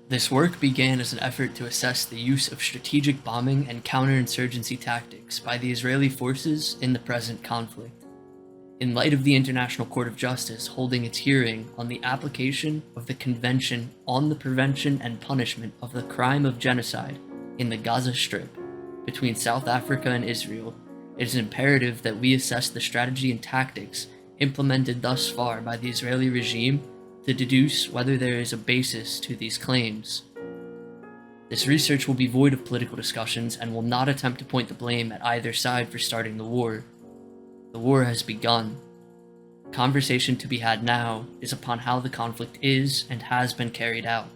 This work began as an effort to assess the use of strategic bombing and counterinsurgency tactics by the Israeli forces in the present conflict. In light of the International Court of Justice holding its hearing on the application of the Convention on the Prevention and Punishment of the Crime of Genocide in the Gaza Strip between South Africa and Israel, it is imperative that we assess the strategy and tactics implemented thus far by the Israeli regime to deduce whether there is a basis to these claims. This research will be void of political discussions and will not attempt to point the blame at either side for starting the war. The war has begun. The conversation to be had now is upon how the conflict is and has been carried out.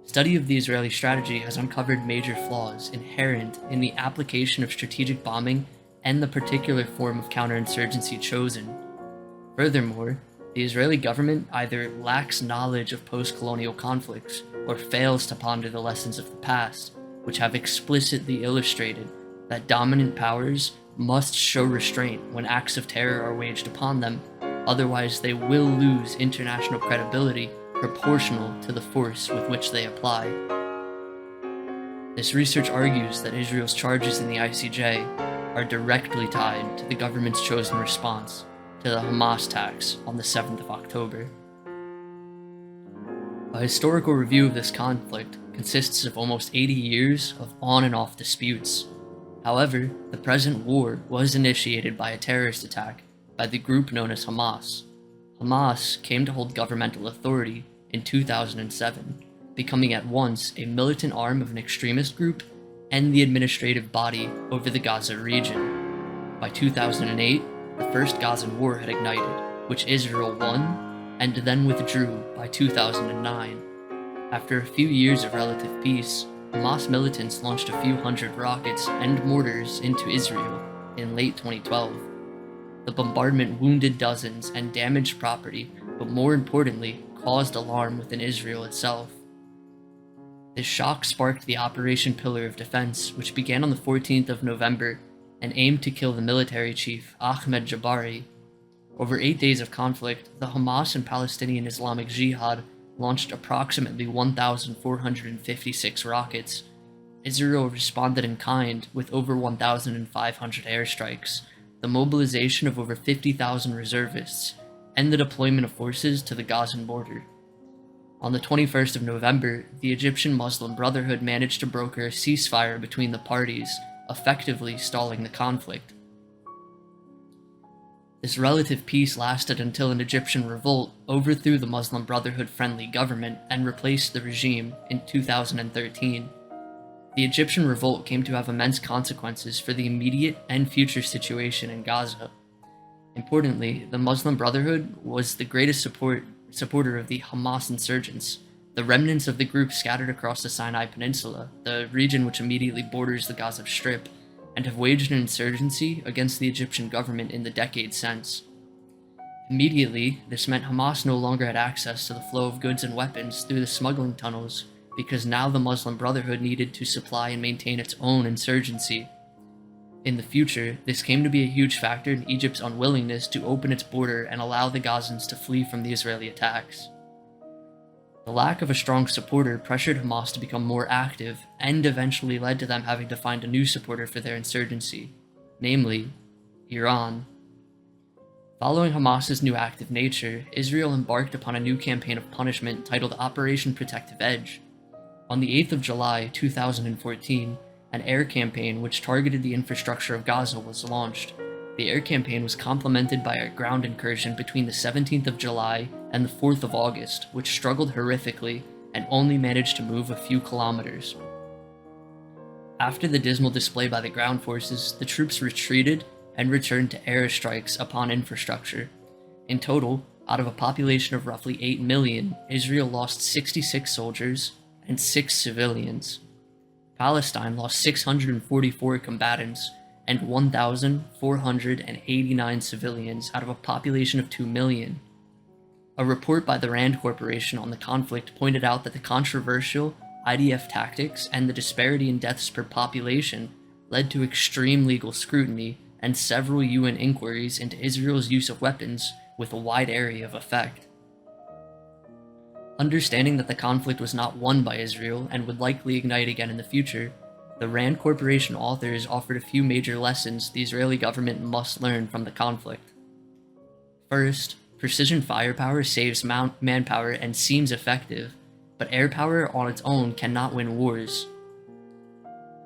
Study of the Israeli strategy has uncovered major flaws inherent in the application of strategic bombing and the particular form of counterinsurgency chosen. Furthermore, the Israeli government either lacks knowledge of post-colonial conflicts or fails to ponder the lessons of the past, which have explicitly illustrated that dominant powers must show restraint when acts of terror are waged upon them, otherwise they will lose international credibility proportional to the force with which they apply. This research argues that Israel's charges in the ICJ are directly tied to the government's chosen response to the Hamas attacks on the 7th of October. A historical review of this conflict consists of almost 80 years of on and off disputes. However, the present war was initiated by a terrorist attack by the group known as Hamas. Hamas came to hold governmental authority in 2007, becoming at once a militant arm of an extremist group and the administrative body over the Gaza region. By 2008, the First Gazan War had ignited, which Israel won, and then withdrew by 2009. After a few years of relative peace, Hamas militants launched a few hundred rockets and mortars into Israel in late 2012. The bombardment wounded dozens and damaged property, but more importantly, caused alarm within Israel itself. This shock sparked the Operation Pillar of Defense, which began on the 14th of November and aimed to kill the military chief Ahmed Jabari. Over 8 days of conflict, the Hamas and Palestinian Islamic Jihad launched approximately 1,456 rockets. Israel responded in kind with over 1,500 airstrikes, the mobilization of over 50,000 reservists, and the deployment of forces to the Gazan border. On the 21st of November, the Egyptian Muslim Brotherhood managed to broker a ceasefire between the parties, effectively stalling the conflict. This relative peace lasted until an Egyptian revolt overthrew the Muslim Brotherhood-friendly government and replaced the regime in 2013. The Egyptian revolt came to have immense consequences for the immediate and future situation in Gaza. Importantly, the Muslim Brotherhood was the greatest supporter of the Hamas insurgents, the remnants of the group scattered across the Sinai Peninsula, the region which immediately borders the Gaza Strip, and have waged an insurgency against the Egyptian government in the decades since. Immediately, this meant Hamas no longer had access to the flow of goods and weapons through the smuggling tunnels, because now the Muslim Brotherhood needed to supply and maintain its own insurgency. In the future, this came to be a huge factor in Egypt's unwillingness to open its border and allow the Gazans to flee from the Israeli attacks. The lack of a strong supporter pressured Hamas to become more active and eventually led to them having to find a new supporter for their insurgency, namely, Iran. Following Hamas's new active nature, Israel embarked upon a new campaign of punishment titled Operation Protective Edge. On the 8th of July 2014, an air campaign which targeted the infrastructure of Gaza was launched. The air campaign was complemented by a ground incursion between the 17th of July and the 4th of August, which struggled horrifically and only managed to move a few kilometers. After the dismal display by the ground forces, the troops retreated and returned to airstrikes upon infrastructure. In total, out of a population of roughly 8 million, Israel lost 66 soldiers and 6 civilians. Palestine lost 644 combatants and 1,489 civilians out of a population of 2 million. A report by the Rand Corporation on the conflict pointed out that the controversial IDF tactics and the disparity in deaths per population led to extreme legal scrutiny and several UN inquiries into Israel's use of weapons with a wide area of effect. Understanding that the conflict was not won by Israel and would likely ignite again in the future, the Rand Corporation authors offered a few major lessons the Israeli government must learn from the conflict. First, precision firepower saves manpower and seems effective, but air power on its own cannot win wars.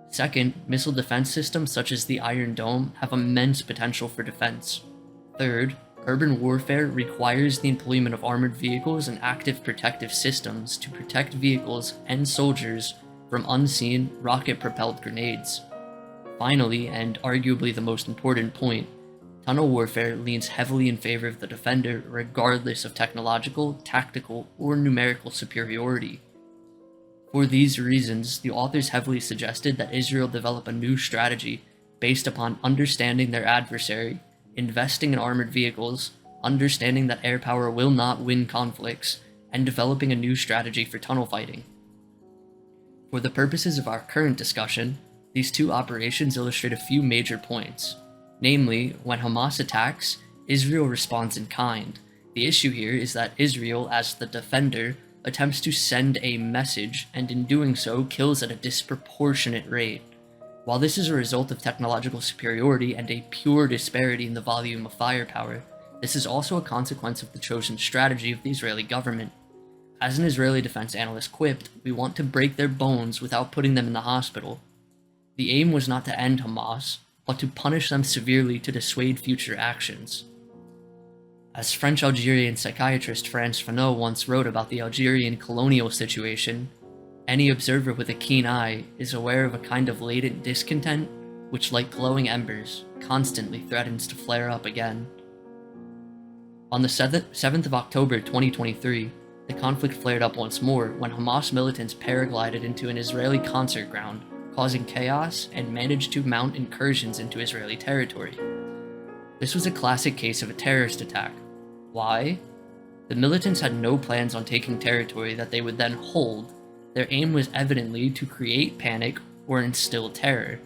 Second, missile defense systems such as the Iron Dome have immense potential for defense. Third, urban warfare requires the employment of armored vehicles and active protective systems to protect vehicles and soldiers from unseen, rocket-propelled grenades. Finally, and arguably the most important point, tunnel warfare leans heavily in favor of the defender regardless of technological, tactical, or numerical superiority. For these reasons, the authors heavily suggested that Israel develop a new strategy based upon understanding their adversary, investing in armored vehicles, understanding that air power will not win conflicts, and developing a new strategy for tunnel fighting. For the purposes of our current discussion, these two operations illustrate a few major points. Namely, when Hamas attacks, Israel responds in kind. The issue here is that Israel, as the defender, attempts to send a message, and in doing so kills at a disproportionate rate. While this is a result of technological superiority and a pure disparity in the volume of firepower, this is also a consequence of the chosen strategy of the Israeli government. As an Israeli defense analyst quipped, "We want to break their bones without putting them in the hospital." The aim was not to end Hamas, but to punish them severely to dissuade future actions. As French-Algerian psychiatrist Frantz Fanon once wrote about the Algerian colonial situation, any observer with a keen eye is aware of a kind of latent discontent which, like glowing embers, constantly threatens to flare up again. On the 7th of October 2023, the conflict flared up once more when Hamas militants paraglided into an Israeli concert ground, causing chaos and managed to mount incursions into Israeli territory. This was a classic case of a terrorist attack. Why? The militants had no plans on taking territory that they would then hold. Their aim was evidently to create panic or instill terror.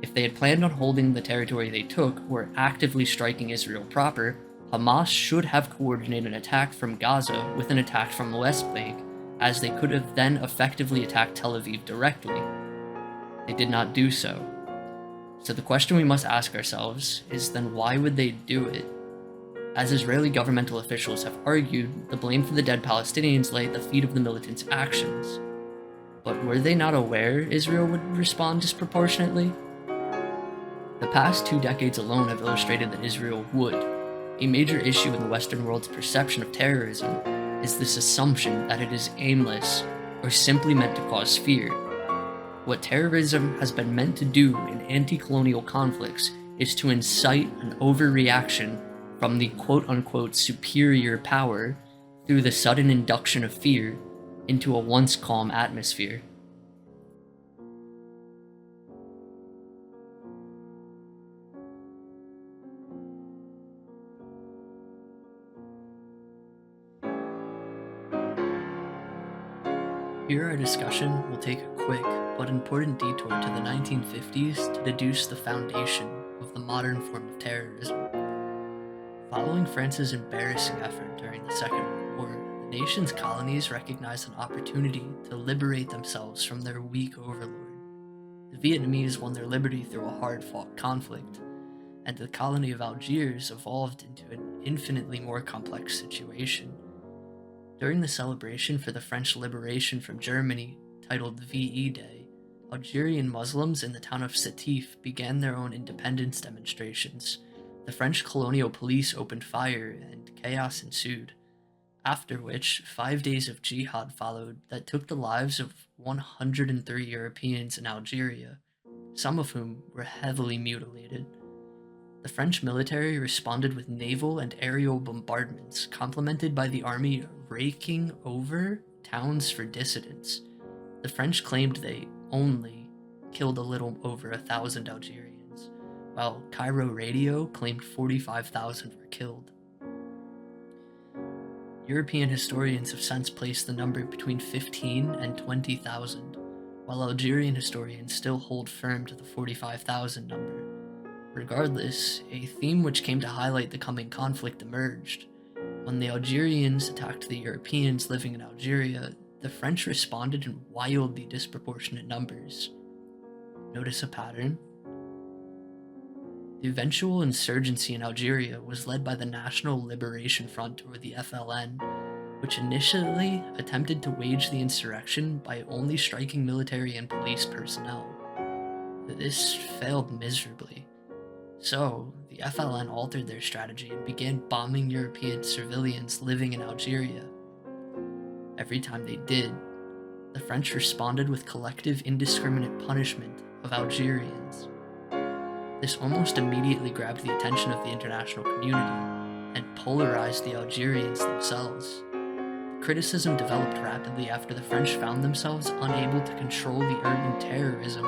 If they had planned on holding the territory they took or actively striking Israel proper, Hamas should have coordinated an attack from Gaza with an attack from the West Bank, as they could have then effectively attacked Tel Aviv directly. They did not do so. So the question we must ask ourselves is then why would they do it? As Israeli governmental officials have argued, the blame for the dead Palestinians lay at the feet of the militants' actions. But were they not aware Israel would respond disproportionately? The past 2 decades alone have illustrated that Israel would. A major issue in the Western world's perception of terrorism is this assumption that it is aimless or simply meant to cause fear. What terrorism has been meant to do in anti-colonial conflicts is to incite an overreaction from the quote-unquote superior power through the sudden induction of fear into a once calm atmosphere. Here our discussion will take a quick but important detour to the 1950s to deduce the foundation of the modern form of terrorism. Following France's embarrassing effort during the Second World War, the nation's colonies recognized an opportunity to liberate themselves from their weak overlord. The Vietnamese won their liberty through a hard-fought conflict, and the colony of Algiers evolved into an infinitely more complex situation. During the celebration for the French liberation from Germany, titled VE Day, Algerian Muslims in the town of Sétif began their own independence demonstrations. The French colonial police opened fire and chaos ensued, after which 5 days of jihad followed that took the lives of 103 Europeans in Algeria, some of whom were heavily mutilated. The French military responded with naval and aerial bombardments, complemented by the army raking over towns for dissidents. The French claimed they only killed a little over 1,000 Algerians, while Cairo Radio claimed 45,000 were killed. European historians have since placed the number between 15 and 20,000, while Algerian historians still hold firm to the 45,000 number. Regardless, a theme which came to highlight the coming conflict emerged. When the Algerians attacked the Europeans living in Algeria, the French responded in wildly disproportionate numbers. Notice a pattern? The eventual insurgency in Algeria was led by the National Liberation Front, or the FLN, which initially attempted to wage the insurrection by only striking military and police personnel. This failed miserably. So, the FLN altered their strategy and began bombing European civilians living in Algeria. Every time they did, the French responded with collective indiscriminate punishment of Algerians. This almost immediately grabbed the attention of the international community and polarized the Algerians themselves. Criticism developed rapidly after the French found themselves unable to control the urban terrorism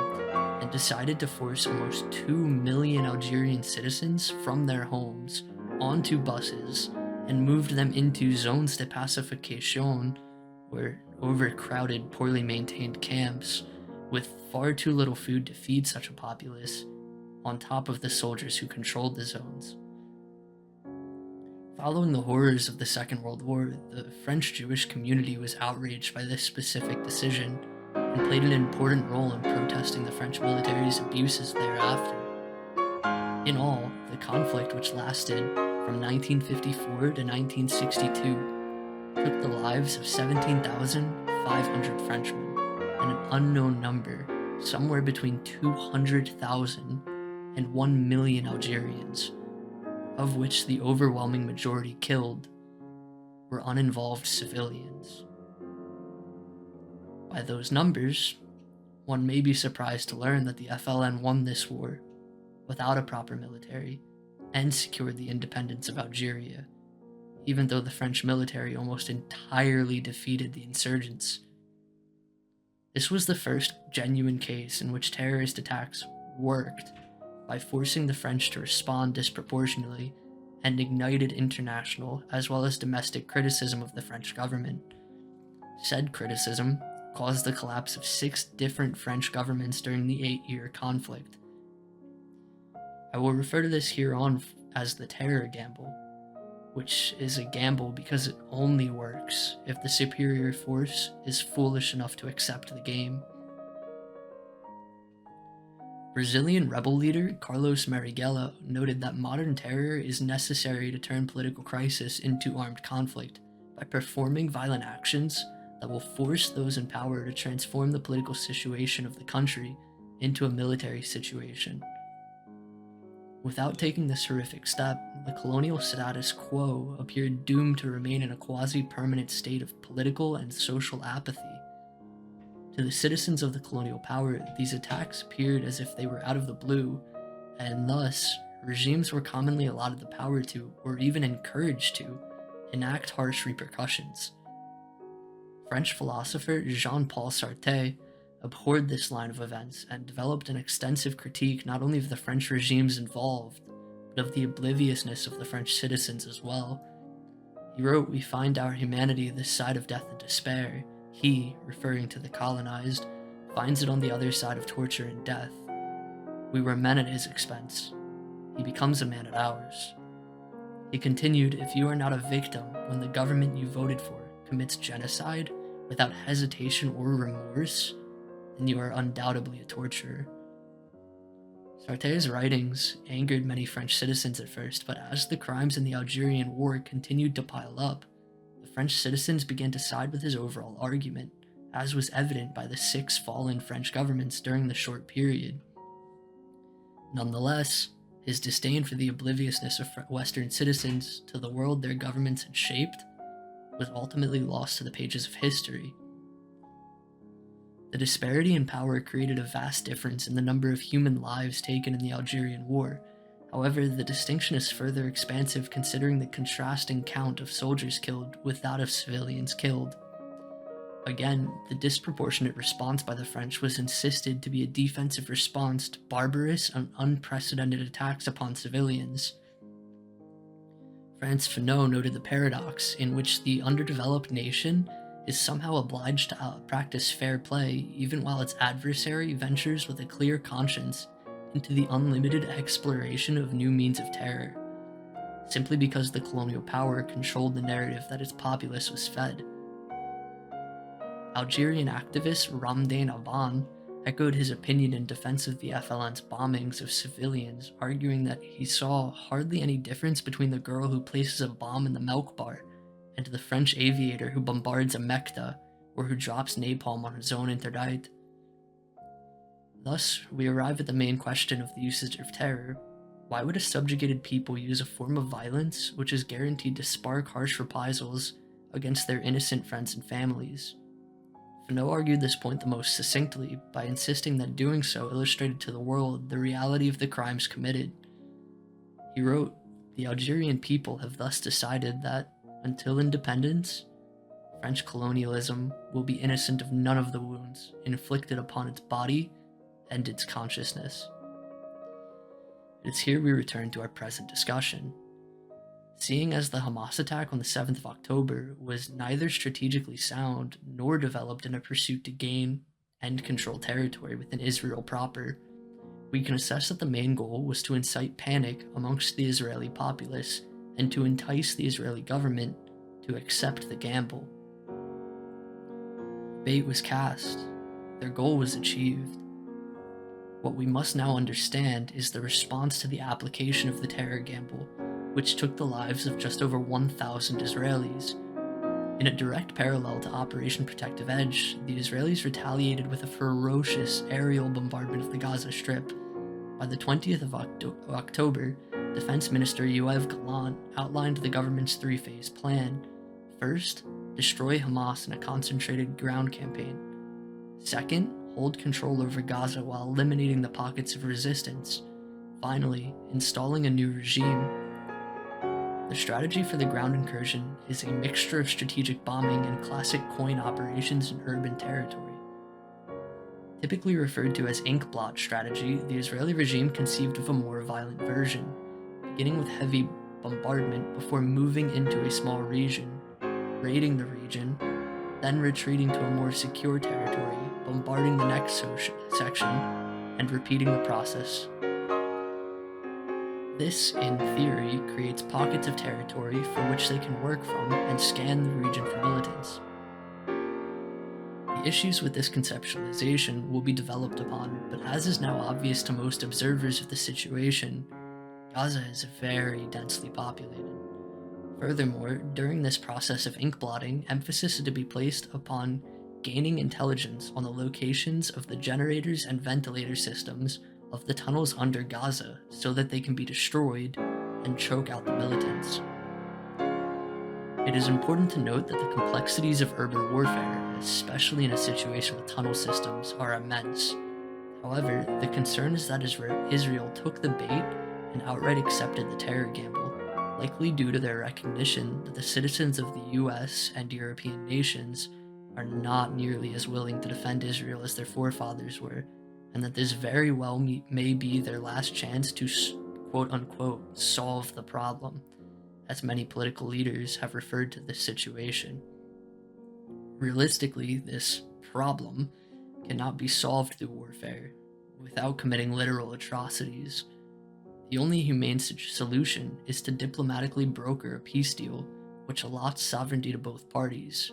and decided to force almost 2 million Algerian citizens from their homes onto buses and moved them into zones de pacification, or overcrowded, poorly maintained camps with far too little food to feed such a populace, on top of the soldiers who controlled the zones. Following the horrors of the Second World War, the French Jewish community was outraged by this specific decision and played an important role in protesting the French military's abuses thereafter. In all, the conflict, which lasted from 1954 to 1962, took the lives of 17,500 Frenchmen and an unknown number, somewhere between 200,000 and 1 million Algerians, of which the overwhelming majority killed were uninvolved civilians. By those numbers, one may be surprised to learn that the FLN won this war without a proper military and secured the independence of Algeria, even though the French military almost entirely defeated the insurgents. This was the first genuine case in which terrorist attacks worked by forcing the French to respond disproportionately and ignited international as well as domestic criticism of the French government. Said criticism caused the collapse of 6 different French governments during the 8-year conflict. I will refer to this here on as the terror gamble, which is a gamble because it only works if the superior force is foolish enough to accept the game. Brazilian rebel leader Carlos Marighella noted that modern terror is necessary to turn political crisis into armed conflict by performing violent actions that will force those in power to transform the political situation of the country into a military situation. Without taking this horrific step, the colonial status quo appeared doomed to remain in a quasi-permanent state of political and social apathy. To the citizens of the colonial power, these attacks appeared as if they were out of the blue, and thus, regimes were commonly allotted the power to, or even encouraged to, enact harsh repercussions. French philosopher Jean-Paul Sartre abhorred this line of events and developed an extensive critique not only of the French regimes involved, but of the obliviousness of the French citizens as well. He wrote, "We find our humanity this side of death and despair. He, referring to the colonized, finds it on the other side of torture and death. We were men at his expense. He becomes a man at ours." He continued, "If you are not a victim when the government you voted for commits genocide without hesitation or remorse, then you are undoubtedly a torturer." Sartre's writings angered many French citizens at first, but as the crimes in the Algerian War continued to pile up, the French citizens began to side with his overall argument, as was evident by the 6 fallen French governments during the short period. Nonetheless, his disdain for the obliviousness of Western citizens to the world their governments had shaped was ultimately lost to the pages of history. The disparity in power created a vast difference in the number of human lives taken in the Algerian War. However, the distinction is further expansive considering the contrasting count of soldiers killed with that of civilians killed. Again, the disproportionate response by the French was insisted to be a defensive response to barbarous and unprecedented attacks upon civilians. Franz Fanon noted the paradox in which the underdeveloped nation is somehow obliged to practice fair play even while its adversary ventures with a clear conscience into the unlimited exploration of new means of terror. simply because the colonial power controlled the narrative that its populace was fed. Algerian activist Ramdane Aban echoed his opinion in defense of the FLN's bombings of civilians, arguing that he saw hardly any difference between the girl who places a bomb in the milk bar and the French aviator who bombards a Mekta or who drops napalm on his own interdite. Thus, we arrive at the main question of the usage of terror. Why would a subjugated people use a form of violence which is guaranteed to spark harsh reprisals against their innocent friends and families? Fanon argued this point the most succinctly by insisting that doing so illustrated to the world the reality of the crimes committed. He wrote, "The Algerian people have thus decided that, until independence, French colonialism will be innocent of none of the wounds inflicted upon its body and its consciousness." It is here we return to our present discussion. Seeing as the Hamas attack on the 7th of October was neither strategically sound nor developed in a pursuit to gain and control territory within Israel proper, we can assess that the main goal was to incite panic amongst the Israeli populace and to entice the Israeli government to accept the gamble. Bait was cast. Their goal was achieved. What we must now understand is the response to the application of the terror gamble, which took the lives of just over 1,000 Israelis. In a direct parallel to Operation Protective Edge, the Israelis retaliated with a ferocious aerial bombardment of the Gaza Strip. By the 20th of October, Defense Minister Yoav Gallant outlined the government's three-phase plan. First, destroy Hamas in a concentrated ground campaign. Second, hold control over Gaza while eliminating the pockets of resistance. Finally, installing a new regime. The strategy for the ground incursion is a mixture of strategic bombing and classic Cohen operations in urban territory. Typically referred to as ink blot strategy, the Israeli regime conceived of a more violent version, beginning with heavy bombardment before moving into a small region, raiding the region, then retreating to a more secure territory, bombarding the next section, and repeating the process. This, in theory, creates pockets of territory from which they can work from and scan the region for militants. The issues with this conceptualization will be developed upon, but as is now obvious to most observers of the situation, Gaza is very densely populated. Furthermore, during this process of ink blotting, emphasis is to be placed upon gaining intelligence on the locations of the generators and ventilator systems of the tunnels under Gaza so that they can be destroyed and choke out the militants. It is important to note that the complexities of urban warfare, especially in a situation with tunnel systems, are immense. However, the concern is that Israel took the bait and outright accepted the terror gamble, likely due to their recognition that the citizens of the US and European nations are not nearly as willing to defend Israel as their forefathers were, and that this very well may be their last chance to quote-unquote solve the problem, as many political leaders have referred to this situation. Realistically, this problem cannot be solved through warfare, without committing literal atrocities. The only humane solution is to diplomatically broker a peace deal which allots sovereignty to both parties.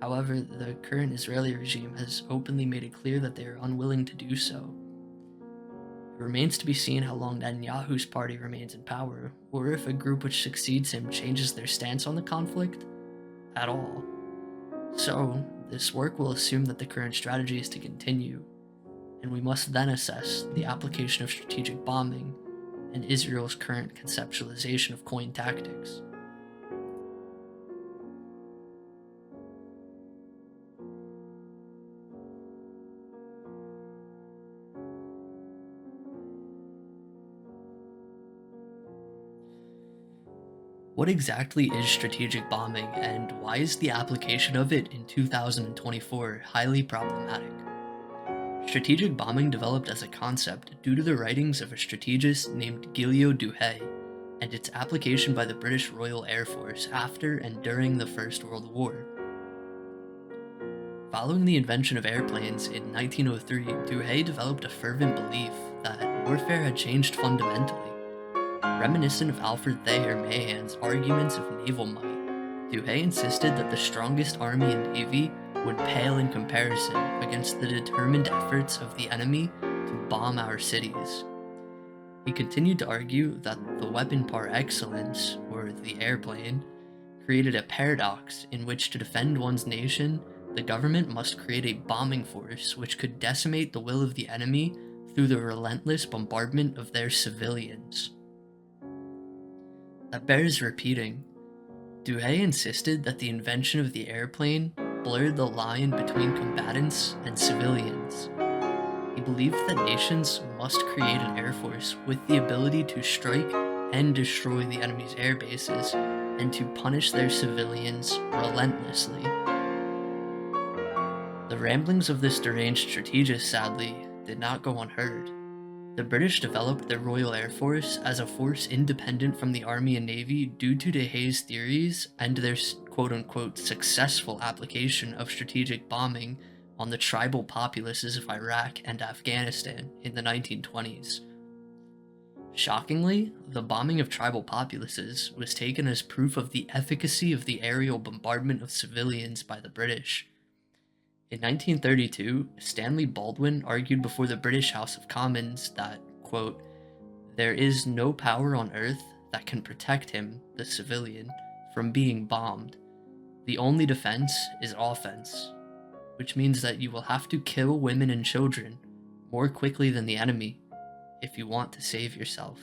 However, the current Israeli regime has openly made it clear that they are unwilling to do so. It remains to be seen how long Netanyahu's party remains in power, or if a group which succeeds him changes their stance on the conflict at all. So, this work will assume that the current strategy is to continue, and we must then assess the application of strategic bombing and Israel's current conceptualization of Cohen tactics. What exactly is strategic bombing, and why is the application of it in 2024 highly problematic? Strategic bombing developed as a concept due to the writings of a strategist named Guilio Douhet, and its application by the British Royal Air Force after and during the First World War. Following the invention of airplanes in 1903, Douhet developed a fervent belief that warfare had changed fundamentally. Reminiscent of Alfred Thayer Mahan's arguments of naval might, Douhet insisted that the strongest army and navy would pale in comparison against the determined efforts of the enemy to bomb our cities. He continued to argue that the weapon par excellence, or the airplane, created a paradox in which to defend one's nation, the government must create a bombing force which could decimate the will of the enemy through the relentless bombardment of their civilians. That bears repeating. Douhet insisted that the invention of the airplane blurred the line between combatants and civilians. He believed that nations must create an air force with the ability to strike and destroy the enemy's air bases and to punish their civilians relentlessly. The ramblings of this deranged strategist, sadly, did not go unheard. The British developed their Royal Air Force as a force independent from the Army and Navy due to Douhet's theories and their quote-unquote successful application of strategic bombing on the tribal populaces of Iraq and Afghanistan in the 1920s. Shockingly, the bombing of tribal populaces was taken as proof of the efficacy of the aerial bombardment of civilians by the British. In 1932, Stanley Baldwin argued before the British House of Commons that, quote, "There is no power on earth that can protect him, the civilian, from being bombed. The only defense is offense, which means that you will have to kill women and children more quickly than the enemy if you want to save yourself."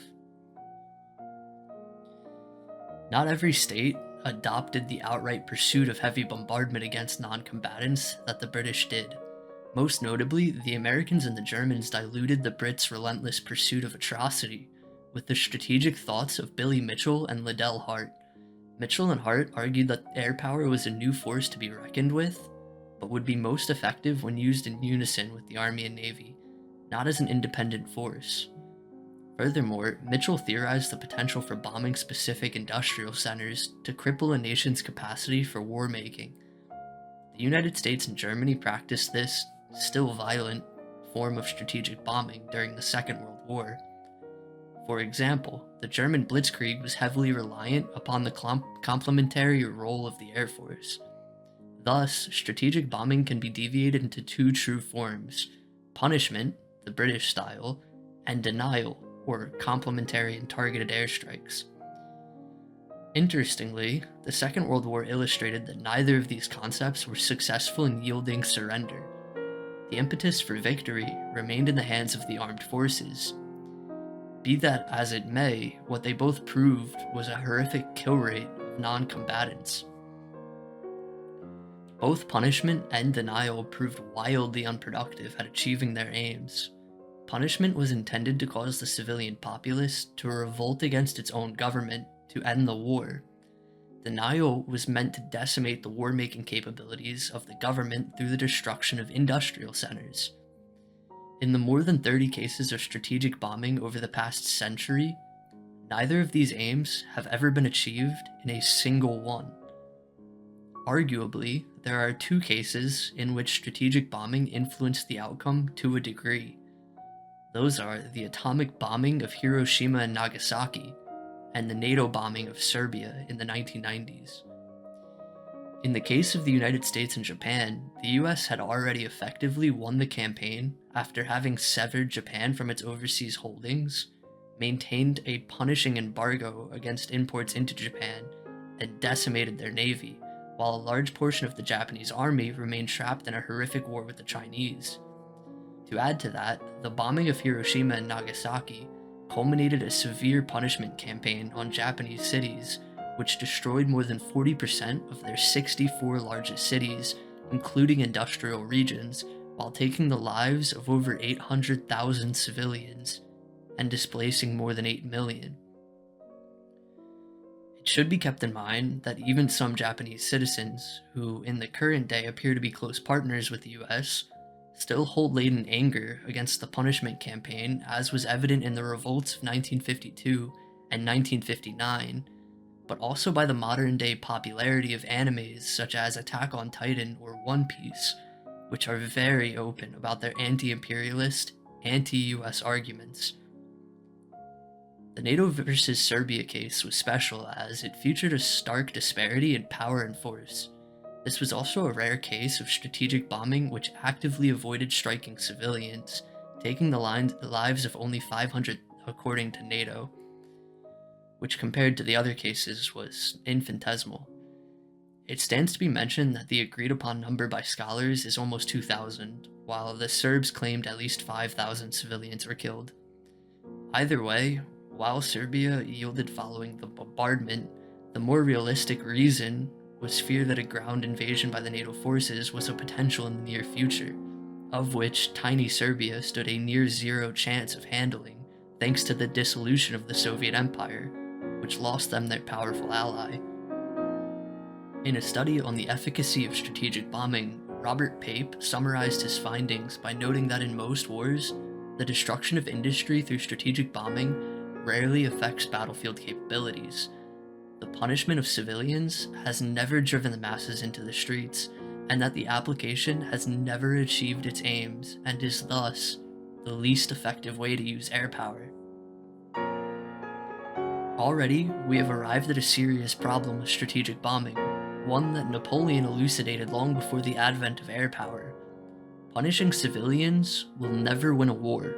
Not every state adopted the outright pursuit of heavy bombardment against non-combatants that the British did. Most notably, the Americans and the Germans diluted the Brits' relentless pursuit of atrocity with the strategic thoughts of Billy Mitchell and Liddell Hart. Mitchell and Hart argued that air power was a new force to be reckoned with, but would be most effective when used in unison with the Army and Navy, not as an independent force. Furthermore, Mitchell theorized the potential for bombing specific industrial centers to cripple a nation's capacity for war-making. The United States and Germany practiced this, still violent, form of strategic bombing during the Second World War. For example, the German Blitzkrieg was heavily reliant upon the complementary role of the Air Force. Thus, strategic bombing can be deviated into two true forms: punishment, the British style, and denial, or complementary and targeted airstrikes. Interestingly, the Second World War illustrated that neither of these concepts were successful in yielding surrender. The impetus for victory remained in the hands of the armed forces. Be that as it may, what they both proved was a horrific kill rate of non-combatants. Both punishment and denial proved wildly unproductive at achieving their aims. Punishment was intended to cause the civilian populace to revolt against its own government to end the war. Denial was meant to decimate the war-making capabilities of the government through the destruction of industrial centers. In the more than 30 cases of strategic bombing over the past century, neither of these aims have ever been achieved in a single one. Arguably, there are two cases in which strategic bombing influenced the outcome to a degree. Those are the atomic bombing of Hiroshima and Nagasaki, and the NATO bombing of Serbia in the 1990s. In the case of the United States and Japan, the US had already effectively won the campaign after having severed Japan from its overseas holdings, maintained a punishing embargo against imports into Japan, and decimated their navy, while a large portion of the Japanese army remained trapped in a horrific war with the Chinese. To add to that, the bombing of Hiroshima and Nagasaki culminated a severe punishment campaign on Japanese cities, which destroyed more than 40% of their 64 largest cities, including industrial regions, while taking the lives of over 800,000 civilians and displacing more than 8 million. It should be kept in mind that even some Japanese citizens, who in the current day appear to be close partners with the US, still hold latent anger against the punishment campaign, as was evident in the revolts of 1952 and 1959, but also by the modern-day popularity of animes such as Attack on Titan or One Piece, which are very open about their anti-imperialist, anti-US arguments. The NATO versus Serbia case was special as it featured a stark disparity in power and force. This was also a rare case of strategic bombing which actively avoided striking civilians, taking the lives of only 500 according to NATO, which compared to the other cases was infinitesimal. It stands to be mentioned that the agreed upon number by scholars is almost 2,000, while the Serbs claimed at least 5,000 civilians were killed. Either way, while Serbia yielded following the bombardment, the more realistic reason was fear that a ground invasion by the NATO forces was a potential in the near future, of which tiny Serbia stood a near zero chance of handling, thanks to the dissolution of the Soviet Empire, which lost them their powerful ally. In a study on the efficacy of strategic bombing, Robert Pape summarized his findings by noting that in most wars, the destruction of industry through strategic bombing rarely affects battlefield capabilities. The punishment of civilians has never driven the masses into the streets, and that the application has never achieved its aims and is thus the least effective way to use air power. Already, we have arrived at a serious problem with strategic bombing, one that Napoleon elucidated long before the advent of air power. Punishing civilians will never win a war.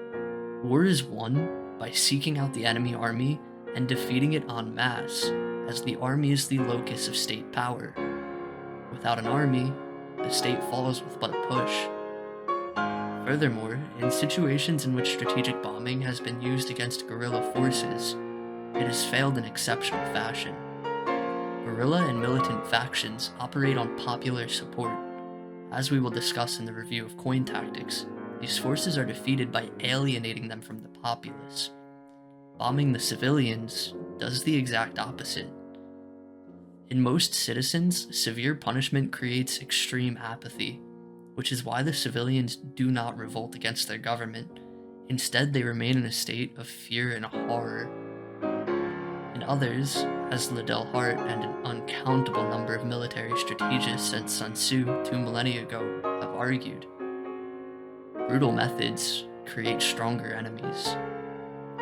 War is won by seeking out the enemy army and defeating it en masse, as the army is the locus of state power. Without an army, the state falls with but a push. Furthermore, in situations in which strategic bombing has been used against guerrilla forces, it has failed in exceptional fashion. Guerrilla and militant factions operate on popular support. As we will discuss in the review of Coin tactics, these forces are defeated by alienating them from the populace. Bombing the civilians does the exact opposite. In most citizens, severe punishment creates extreme apathy, which is why the civilians do not revolt against their government. Instead, they remain in a state of fear and horror. In others, as Liddell Hart and an uncountable number of military strategists since Sun Tzu 2 millennia ago have argued, brutal methods create stronger enemies.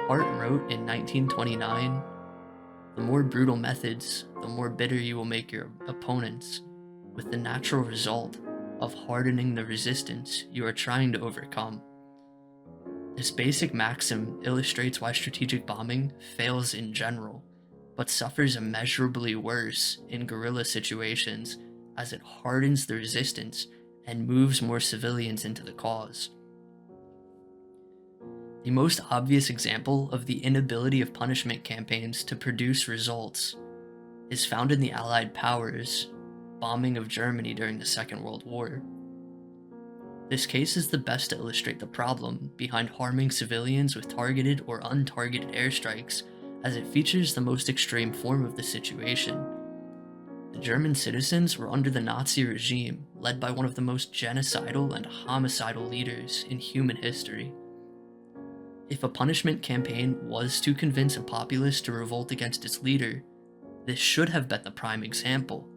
Hart wrote in 1929, "The more brutal methods, the more bitter you will make your opponents, with the natural result of hardening the resistance you are trying to overcome." This basic maxim illustrates why strategic bombing fails in general, but suffers immeasurably worse in guerrilla situations as it hardens the resistance and moves more civilians into the cause. The most obvious example of the inability of punishment campaigns to produce results is found in the Allied powers' bombing of Germany during the Second World War. This case is the best to illustrate the problem behind harming civilians with targeted or untargeted airstrikes, as it features the most extreme form of the situation. The German citizens were under the Nazi regime, led by one of the most genocidal and homicidal leaders in human history. If a punishment campaign was to convince a populace to revolt against its leader, this should have been the prime example.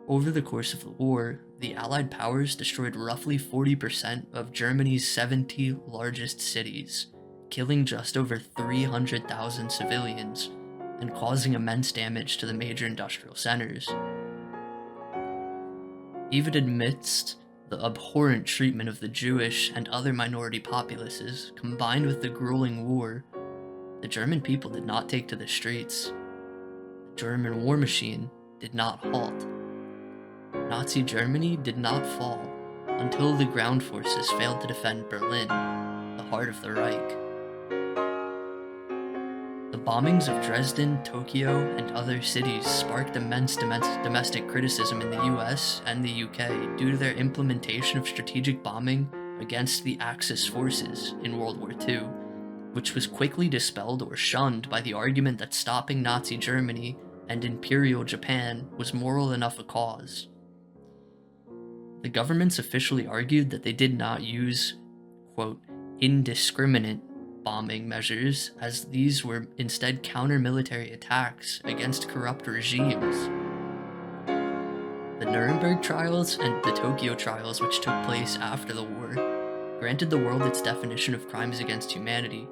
Over the course of the war, the Allied powers destroyed roughly 40% of Germany's 70 largest cities, killing just over 300,000 civilians and causing immense damage to the major industrial centers. Even amidst the abhorrent treatment of the Jewish and other minority populaces, combined with the grueling war, the German people did not take to the streets. The German war machine did not halt. Nazi Germany did not fall until the ground forces failed to defend Berlin, the heart of the Reich. The bombings of Dresden, Tokyo, and other cities sparked immense domestic criticism in the US and the UK due to their implementation of strategic bombing against the Axis forces in World War II, which was quickly dispelled or shunned by the argument that stopping Nazi Germany and Imperial Japan was moral enough a cause. The governments officially argued that they did not use, quote, indiscriminate bombing measures, as these were instead counter-military attacks against corrupt regimes. The Nuremberg trials and the Tokyo trials, which took place after the war, granted the world its definition of crimes against humanity.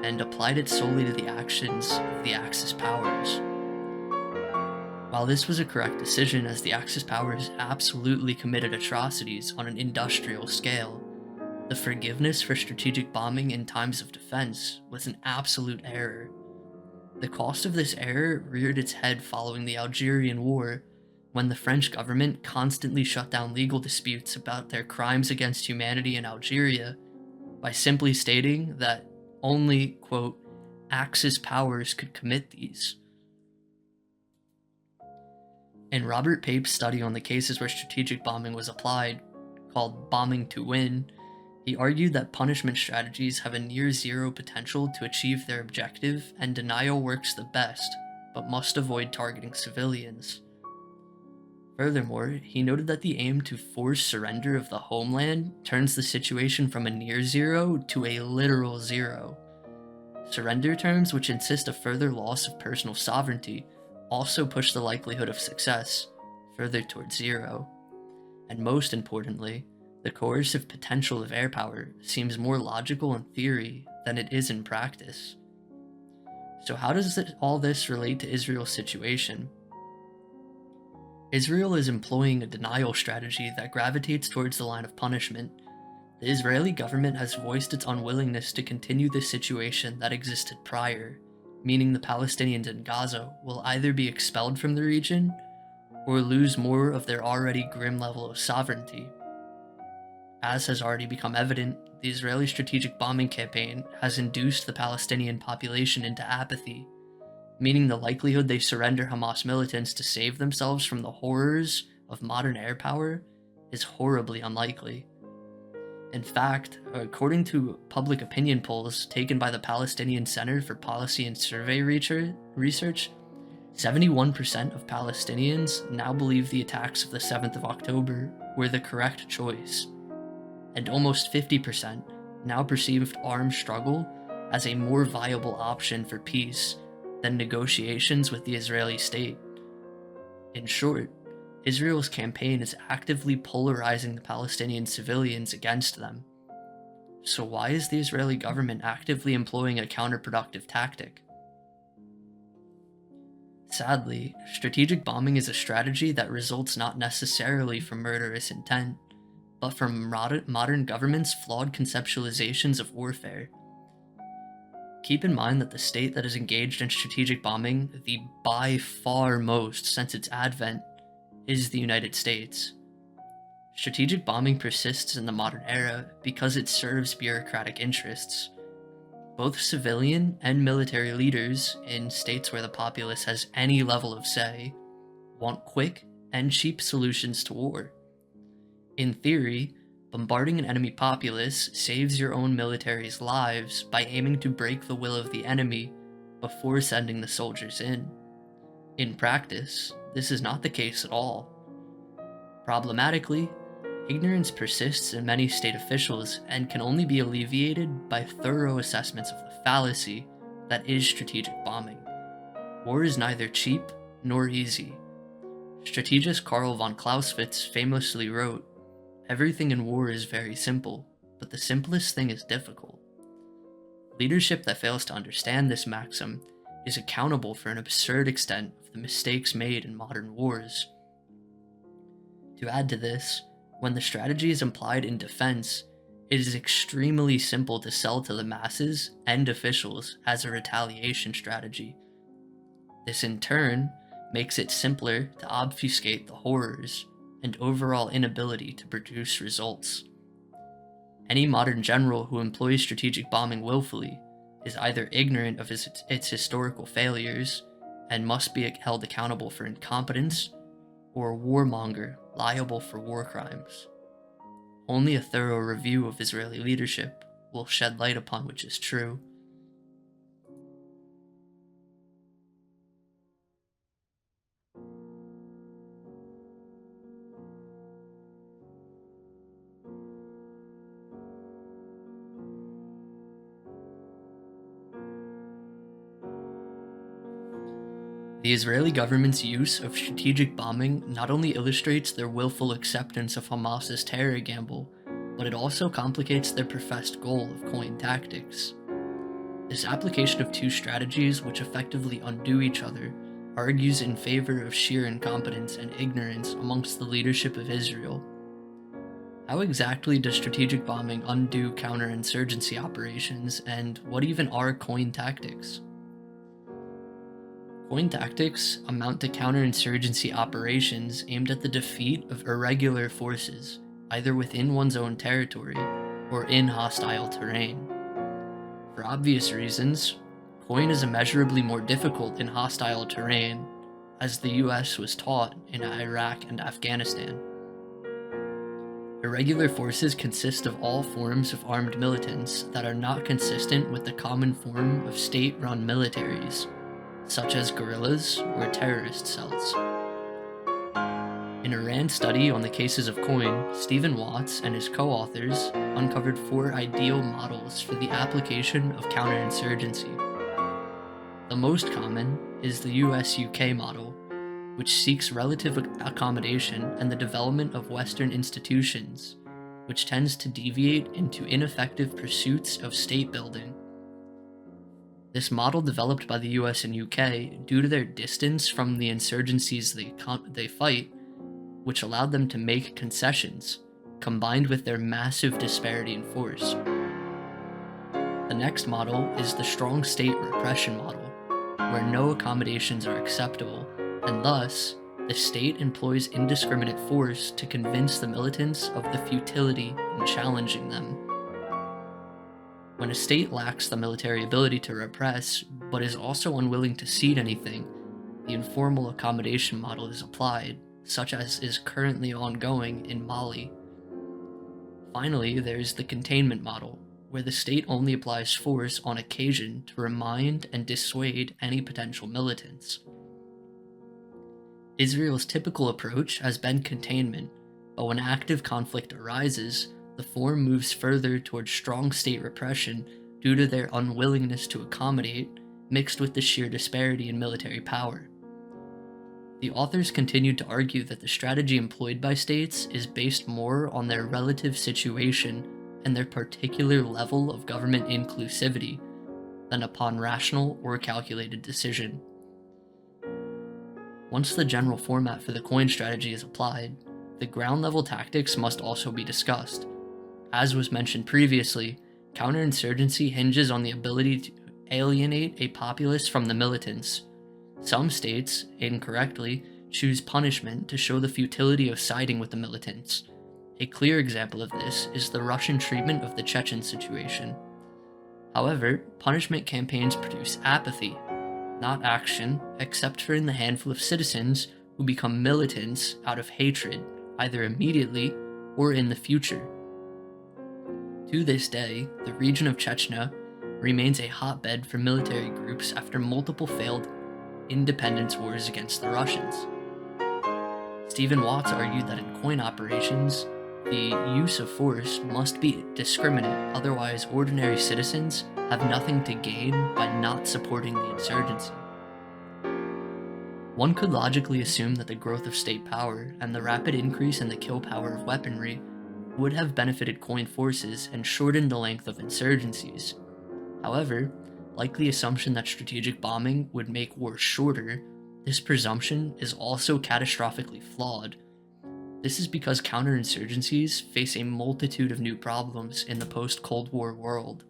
and applied it solely to the actions of the Axis powers. While this was a correct decision, as the Axis powers absolutely committed atrocities on an industrial scale, the forgiveness for strategic bombing in times of defense was an absolute error. The cost of this error reared its head following the Algerian War, when the French government constantly shut down legal disputes about their crimes against humanity in Algeria by simply stating that only, quote, Axis powers could commit these. In Robert Pape's study on the cases where strategic bombing was applied, called Bombing to Win, he argued that punishment strategies have a near-zero potential to achieve their objective, and denial works the best, but must avoid targeting civilians. Furthermore, he noted that the aim to force surrender of the homeland turns the situation from a near-zero to a literal zero. Surrender terms which insist a further loss of personal sovereignty also push the likelihood of success further towards zero. And most importantly, the coercive potential of air power seems more logical in theory than it is in practice. So how does all this relate to Israel's situation? Israel is employing a denial strategy that gravitates towards the line of punishment. The Israeli government has voiced its unwillingness to continue the situation that existed prior, meaning the Palestinians in Gaza will either be expelled from the region or lose more of their already grim level of sovereignty. As has already become evident, the Israeli strategic bombing campaign has induced the Palestinian population into apathy, meaning the likelihood they surrender Hamas militants to save themselves from the horrors of modern air power is horribly unlikely. In fact, according to public opinion polls taken by the Palestinian Center for Policy and Survey Research, 71% of Palestinians now believe the attacks of the 7th of October were the correct choice, and almost 50% now perceived armed struggle as a more viable option for peace than negotiations with the Israeli state. In short, Israel's campaign is actively polarizing the Palestinian civilians against them. So why is the Israeli government actively employing a counterproductive tactic? Sadly, strategic bombing is a strategy that results not necessarily from murderous intent, but from modern governments' flawed conceptualizations of warfare. Keep in mind that the state that is engaged in strategic bombing the by far most since its advent is the United States. Strategic bombing persists in the modern era because it serves bureaucratic interests. Both civilian and military leaders in states where the populace has any level of say want quick and cheap solutions to war. In theory, bombarding an enemy populace saves your own military's lives by aiming to break the will of the enemy before sending the soldiers in. In practice, this is not the case at all. Problematically, ignorance persists in many state officials and can only be alleviated by thorough assessments of the fallacy that is strategic bombing. War is neither cheap nor easy. Strategist Karl von Clausewitz famously wrote, "Everything in war is very simple, but the simplest thing is difficult." Leadership that fails to understand this maxim is accountable for an absurd extent of the mistakes made in modern wars. To add to this, when the strategy is implied in defense, it is extremely simple to sell to the masses and officials as a retaliation strategy. This in turn makes it simpler to obfuscate the horrors and overall inability to produce results. Any modern general who employs strategic bombing willfully is either ignorant of its historical failures and must be held accountable for incompetence, or a warmonger liable for war crimes. Only a thorough review of Israeli leadership will shed light upon which is true. The Israeli government's use of strategic bombing not only illustrates their willful acceptance of Hamas's terror gamble, but it also complicates their professed goal of coin tactics. This application of two strategies which effectively undo each other argues in favor of sheer incompetence and ignorance amongst the leadership of Israel. How exactly does strategic bombing undo counterinsurgency operations, and what even are Cohen tactics? Cohen tactics amount to counterinsurgency operations aimed at the defeat of irregular forces, either within one's own territory or in hostile terrain. For obvious reasons, Cohen is immeasurably more difficult in hostile terrain, as the US was taught in Iraq and Afghanistan. Irregular forces consist of all forms of armed militants that are not consistent with the common form of state-run militaries, such as guerrillas or terrorist cells. In a RAND study on the cases of Cohen, Stephen Watts and his co-authors uncovered 4 ideal models for the application of counterinsurgency. The most common is the US-UK model, which seeks relative accommodation and the development of Western institutions, which tends to deviate into ineffective pursuits of state building. This model developed by the US and UK due to their distance from the insurgencies they fight, which allowed them to make concessions, combined with their massive disparity in force. The next model is the strong state repression model, where no accommodations are acceptable, and thus, the state employs indiscriminate force to convince the militants of the futility in challenging them. When a state lacks the military ability to repress, but is also unwilling to cede anything, the informal accommodation model is applied, such as is currently ongoing in Mali. Finally, there is the containment model, where the state only applies force on occasion to remind and dissuade any potential militants. Israel's typical approach has been containment, but when active conflict arises, the form moves further towards strong state repression due to their unwillingness to accommodate, mixed with the sheer disparity in military power. The authors continued to argue that the strategy employed by states is based more on their relative situation and their particular level of government inclusivity than upon rational or calculated decision. Once the general format for the Cohen strategy is applied, the ground-level tactics must also be discussed. As was mentioned previously, counterinsurgency hinges on the ability to alienate a populace from the militants. Some states, incorrectly, choose punishment to show the futility of siding with the militants. A clear example of this is the Russian treatment of the Chechen situation. However, punishment campaigns produce apathy, not action, except for in the handful of citizens who become militants out of hatred, either immediately or in the future. To this day, the region of Chechnya remains a hotbed for military groups after multiple failed independence wars against the Russians. Stephen Watts argued that in Cohen operations, the use of force must be discriminate, otherwise ordinary citizens have nothing to gain by not supporting the insurgency. One could logically assume that the growth of state power and the rapid increase in the kill power of weaponry would have benefited Cohen forces and shortened the length of insurgencies. However, like the assumption that strategic bombing would make war shorter, this presumption is also catastrophically flawed. This is because counterinsurgencies face a multitude of new problems in the post-Cold War world.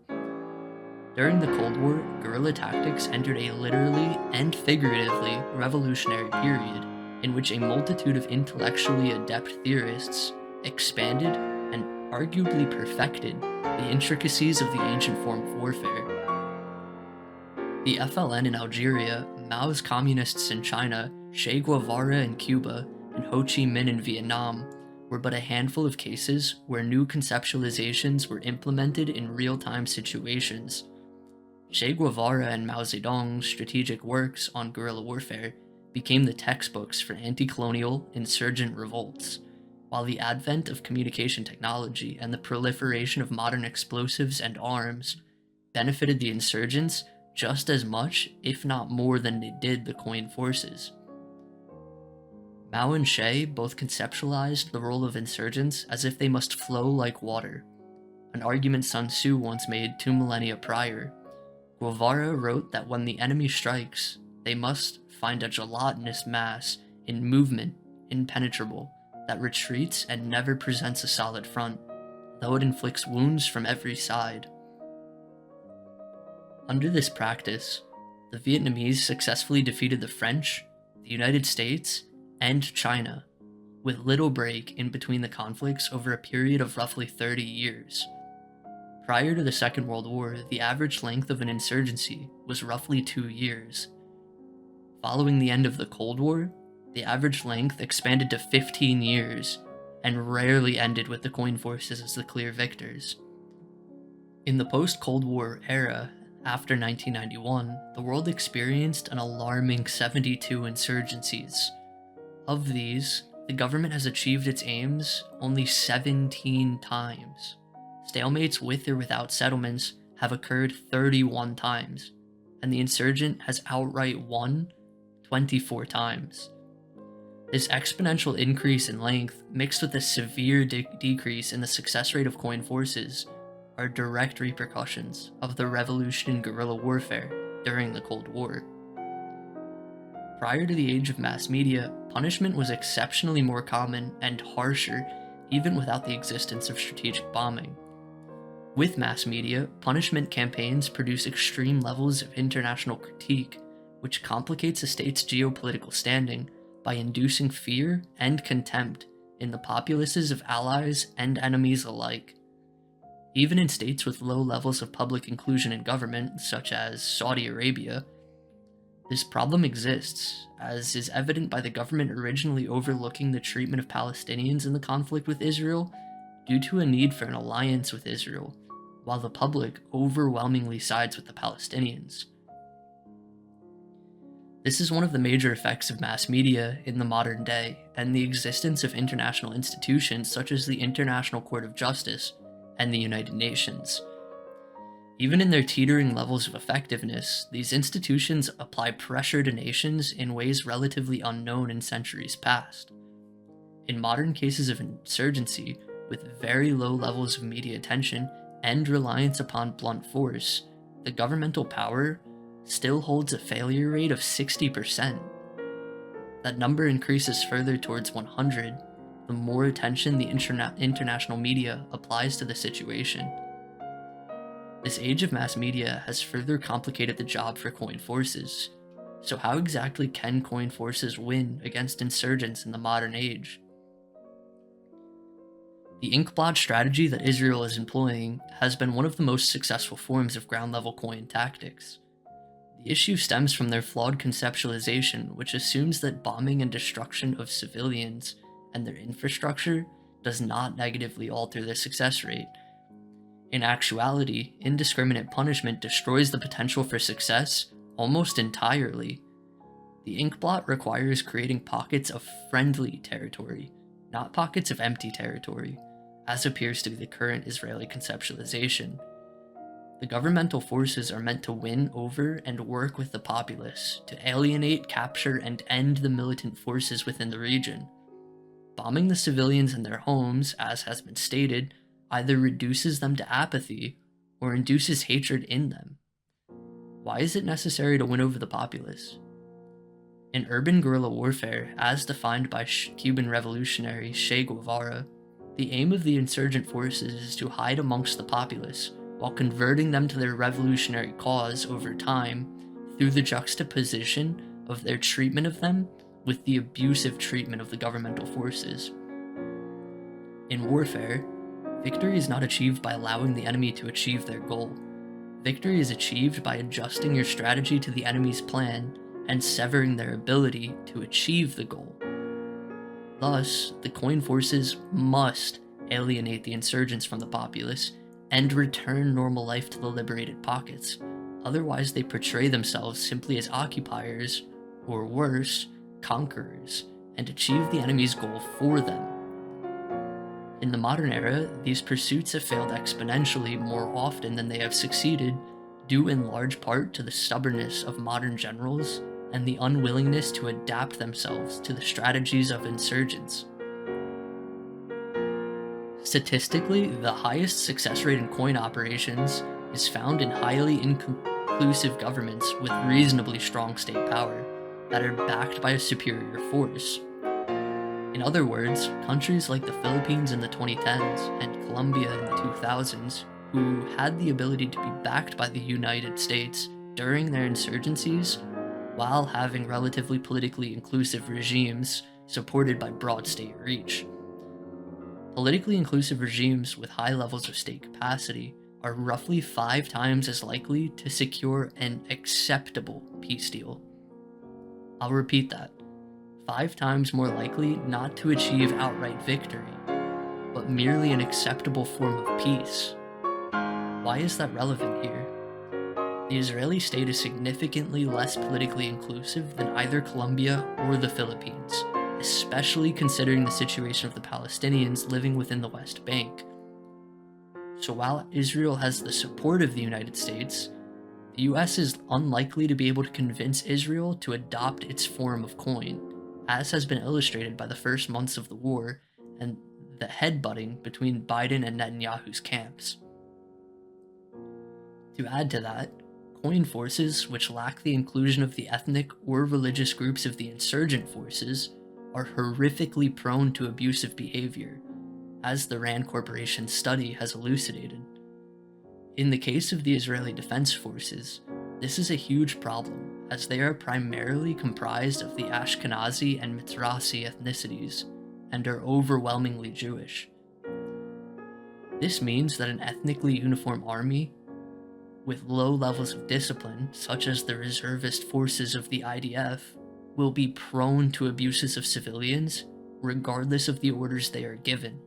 During the Cold War, guerrilla tactics entered a literally and figuratively revolutionary period in which a multitude of intellectually adept theorists expanded and arguably perfected the intricacies of the ancient form of warfare. The FLN in Algeria, Mao's communists in China, Che Guevara in Cuba, and Ho Chi Minh in Vietnam were but a handful of cases where new conceptualizations were implemented in real-time situations. Che Guevara and Mao Zedong's strategic works on guerrilla warfare became the textbooks for anti-colonial insurgent revolts, while the advent of communication technology and the proliferation of modern explosives and arms benefited the insurgents just as much, if not more, than they did the Cohen forces. Mao and Che both conceptualized the role of insurgents as if they must flow like water, an argument Sun Tzu once made 2 millennia prior. Guevara wrote that when the enemy strikes, they must find a gelatinous mass in movement, impenetrable, that retreats and never presents a solid front, though it inflicts wounds from every side. Under this practice, the Vietnamese successfully defeated the French, the United States, and China, with little break in between the conflicts over a period of roughly 30 years. Prior to the Second World War, the average length of an insurgency was roughly 2 years. Following the end of the Cold War, the average length expanded to 15 years, and rarely ended with the Cohen forces as the clear victors. In the post-Cold War era, after 1991, the world experienced an alarming 72 insurgencies. Of these, the government has achieved its aims only 17 times. Stalemates with or without settlements have occurred 31 times, and the insurgent has outright won 24 times. This exponential increase in length, mixed with a severe decrease in the success rate of Cohen forces, are direct repercussions of the revolution in guerrilla warfare during the Cold War. Prior to the age of mass media, punishment was exceptionally more common and harsher, even without the existence of strategic bombing. With mass media, punishment campaigns produce extreme levels of international critique, which complicates a state's geopolitical standing by inducing fear and contempt in the populaces of allies and enemies alike. Even in states with low levels of public inclusion in government, such as Saudi Arabia, this problem exists, as is evident by the government originally overlooking the treatment of Palestinians in the conflict with Israel due to a need for an alliance with Israel, while the public overwhelmingly sides with the Palestinians. This is one of the major effects of mass media in the modern day, and the existence of international institutions such as the International Court of Justice and the United Nations. Even in their teetering levels of effectiveness, these institutions apply pressure to nations in ways relatively unknown in centuries past. In modern cases of insurgency, with very low levels of media attention and reliance upon blunt force, the governmental power still holds a failure rate of 60%. That number increases further towards 100, the more attention the international media applies to the situation. This age of mass media has further complicated the job for Cohen forces. So how exactly can Cohen forces win against insurgents in the modern age? The inkblot strategy that Israel is employing has been one of the most successful forms of ground-level Cohen tactics. The issue stems from their flawed conceptualization, which assumes that bombing and destruction of civilians and their infrastructure does not negatively alter their success rate. In actuality, indiscriminate punishment destroys the potential for success almost entirely. The inkblot requires creating pockets of friendly territory, not pockets of empty territory, as appears to be the current Israeli conceptualization. The governmental forces are meant to win over and work with the populace, to alienate, capture, and end the militant forces within the region. Bombing the civilians in their homes, as has been stated, either reduces them to apathy or induces hatred in them. Why is it necessary to win over the populace? In urban guerrilla warfare, as defined by Cuban revolutionary Che Guevara, the aim of the insurgent forces is to hide amongst the populace while converting them to their revolutionary cause over time through the juxtaposition of their treatment of them with the abusive treatment of the governmental forces. In warfare, victory is not achieved by allowing the enemy to achieve their goal. Victory is achieved by adjusting your strategy to the enemy's plan and severing their ability to achieve the goal. Thus, the Cohen forces must alienate the insurgents from the populace and return normal life to the liberated pockets. Otherwise, they portray themselves simply as occupiers, or worse, conquerors, and achieve the enemy's goal for them. In the modern era, these pursuits have failed exponentially more often than they have succeeded, due in large part to the stubbornness of modern generals and the unwillingness to adapt themselves to the strategies of insurgents. Statistically, the highest success rate in Cohen operations is found in highly inclusive governments with reasonably strong state power that are backed by a superior force. In other words, countries like the Philippines in the 2010s and Colombia in the 2000s, who had the ability to be backed by the United States during their insurgencies, while having relatively politically inclusive regimes supported by broad state reach. Politically inclusive regimes with high levels of state capacity are roughly 5 times as likely to secure an acceptable peace deal. I'll repeat that. 5 times more likely not to achieve outright victory, but merely an acceptable form of peace. Why is that relevant here? The Israeli state is significantly less politically inclusive than either Colombia or the Philippines, especially considering the situation of the Palestinians living within the West Bank. So while Israel has the support of the United States, the US is unlikely to be able to convince Israel to adopt its form of Cohen, as has been illustrated by the first months of the war and the headbutting between Biden and Netanyahu's camps. To add to that, Cohen forces which lack the inclusion of the ethnic or religious groups of the insurgent forces are horrifically prone to abusive behavior, as the Rand Corporation's study has elucidated. In the case of the Israeli Defense Forces, this is a huge problem, as they are primarily comprised of the Ashkenazi and Mizrahi ethnicities, and are overwhelmingly Jewish. This means that an ethnically uniform army, with low levels of discipline, such as the reservist forces of the IDF, will be prone to abuses of civilians, regardless of the orders they are given.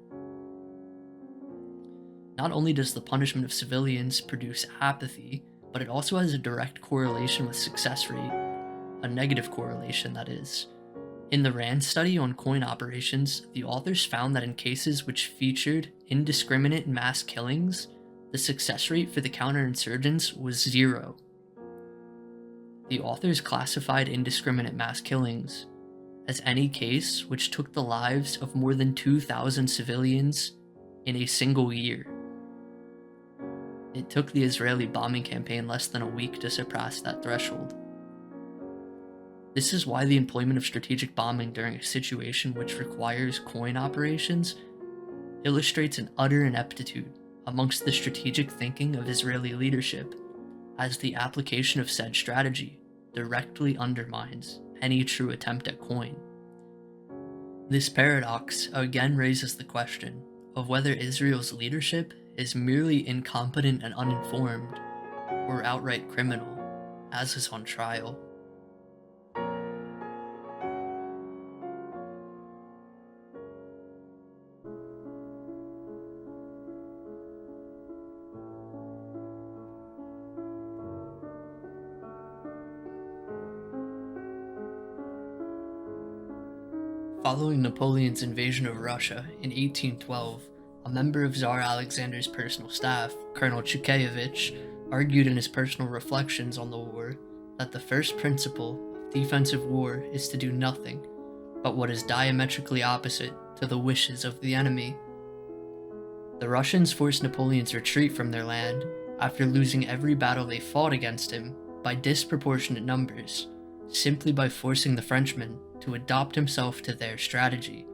Not only does the punishment of civilians produce apathy, but it also has a direct correlation with success rate, a negative correlation, that is. In the RAND study on Cohen operations, the authors found that in cases which featured indiscriminate mass killings, the success rate for the counterinsurgents was 0. The authors classified indiscriminate mass killings as any case which took the lives of more than 2,000 civilians in a single year. It took the Israeli bombing campaign less than a week to surpass that threshold. This is why the employment of strategic bombing during a situation which requires Cohen operations illustrates an utter ineptitude amongst the strategic thinking of Israeli leadership, as the application of said strategy directly undermines any true attempt at Cohen. This paradox again raises the question of whether Israel's leadership is merely incompetent and uninformed, or outright criminal, as is on trial. Following Napoleon's invasion of Russia in 1812, a member of Tsar Alexander's personal staff, Colonel Chukyevich, argued in his personal reflections on the war that the first principle of defensive war is to do nothing but what is diametrically opposite to the wishes of the enemy. The Russians forced Napoleon's retreat from their land after losing every battle they fought against him by disproportionate numbers, simply by forcing the Frenchman to adopt himself to their strategy.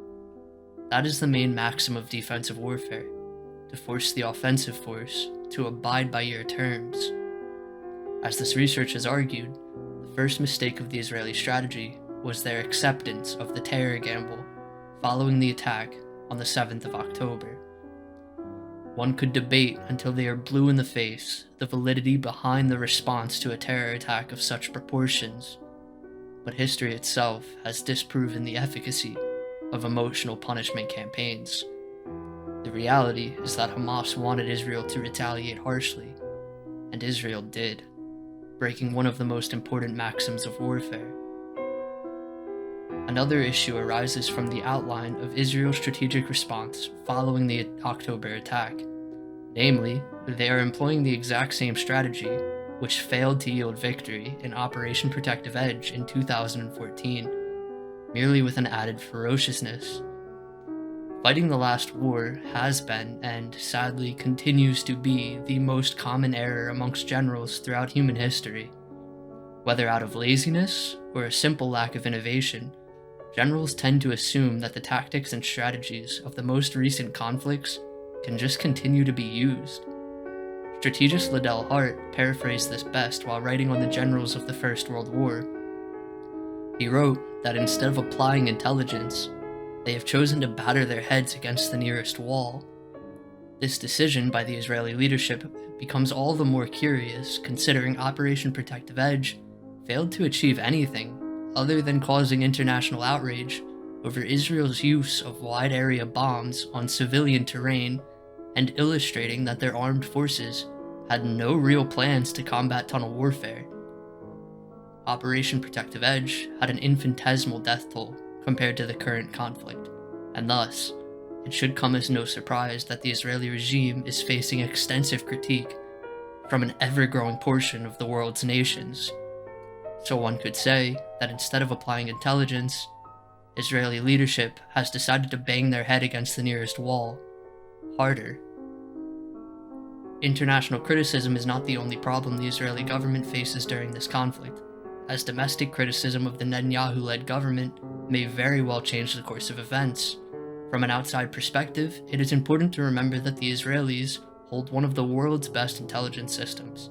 That is the main maxim of defensive warfare, to force the offensive force to abide by your terms. As this research has argued, the first mistake of the Israeli strategy was their acceptance of the terror gamble following the attack on the 7th of October. One could debate until they are blue in the face the validity behind the response to a terror attack of such proportions, but history itself has disproven the efficacy of emotional punishment campaigns. The reality is that Hamas wanted Israel to retaliate harshly, and Israel did, breaking one of the most important maxims of warfare. Another issue arises from the outline of Israel's strategic response following the October attack. Namely, they are employing the exact same strategy which failed to yield victory in Operation Protective Edge in 2014, merely with an added ferociousness. Fighting the last war has been, and sadly continues to be, the most common error amongst generals throughout human history. Whether out of laziness or a simple lack of innovation, generals tend to assume that the tactics and strategies of the most recent conflicts can just continue to be used. Strategist Liddell Hart paraphrased this best while writing on the generals of the First World War. He wrote that instead of applying intelligence, they have chosen to batter their heads against the nearest wall. This decision by the Israeli leadership becomes all the more curious considering Operation Protective Edge failed to achieve anything other than causing international outrage over Israel's use of wide-area bombs on civilian terrain and illustrating that their armed forces had no real plans to combat tunnel warfare. Operation Protective Edge had an infinitesimal death toll compared to the current conflict, and thus, it should come as no surprise that the Israeli regime is facing extensive critique from an ever-growing portion of the world's nations. So one could say that instead of applying intelligence, Israeli leadership has decided to bang their head against the nearest wall, harder. International criticism is not the only problem the Israeli government faces during this conflict, as domestic criticism of the Netanyahu-led government may very well change the course of events. From an outside perspective, it is important to remember that the Israelis hold one of the world's best intelligence systems,